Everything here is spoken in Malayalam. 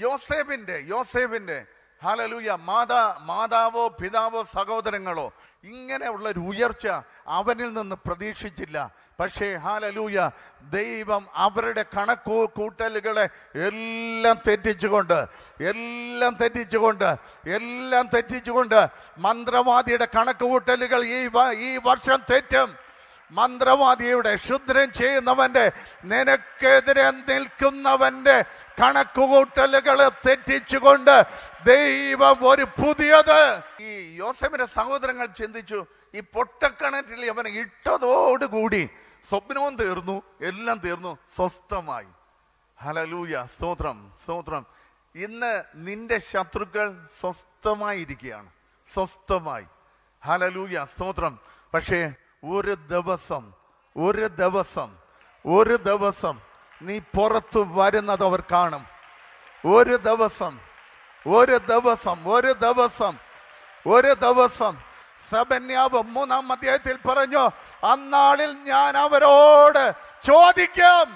യോസേഫിന്റെ ഹല്ലേലൂയ മാതാവോ പിതാവോ സഹോദരങ്ങളോ ഇങ്ങനെയുള്ള ഒരു ഉയർച്ച അവനിൽ നിന്ന് പ്രതീക്ഷിച്ചില്ല. പക്ഷേ ഹല്ലേലൂയ ദൈവം അവരുടെ കൂട്ടലുകളെ എല്ലാം തെറ്റിച്ചുകൊണ്ട് മന്ത്രവാദിയുടെ കണക്കുകൂട്ടലുകൾ ഈ വർഷം തെറ്റും. മന്ത്രവാദിയുടെ ക്ഷുദ്രം ചെയ്യുന്നവന്റെ നിനക്കെതിരെ നിൽക്കുന്നവന്റെ കണക്കുകൂട്ടലുകളെ തെറ്റിച്ചുകൊണ്ട് ദൈവം ഒരു പുതിയത്. ഈ യോസേഫിന്റെ സഹോദരങ്ങൾ ചിന്തിച്ചു, ഈ പൊട്ടക്കിണറ്റിൽ അവനെ ഇട്ടതോടുകൂടി സ്വപ്നവും തീർന്നു, എല്ലാം തീർന്നു, സ്വസ്ഥമായി. ഹല്ലേലൂയ, സ്തോത്രം. ഇന്ന് നിന്റെ ശത്രുക്കൾ സ്വസ്ഥമായിരിക്കുകയാണ്, സ്വസ്ഥമായി. ഹല്ലേലൂയ, സ്തോത്രം. പക്ഷേ ഒരു ദിവസം നീ പുറത്തു വരുന്നത് അവർ കാണും. ഒരു ദിവസം സെബന്യാവ് 3-ാം അധ്യായത്തിൽ പറഞ്ഞു, അന്നാളിൽ ഞാൻ അവരോട് ചോദിക്കും.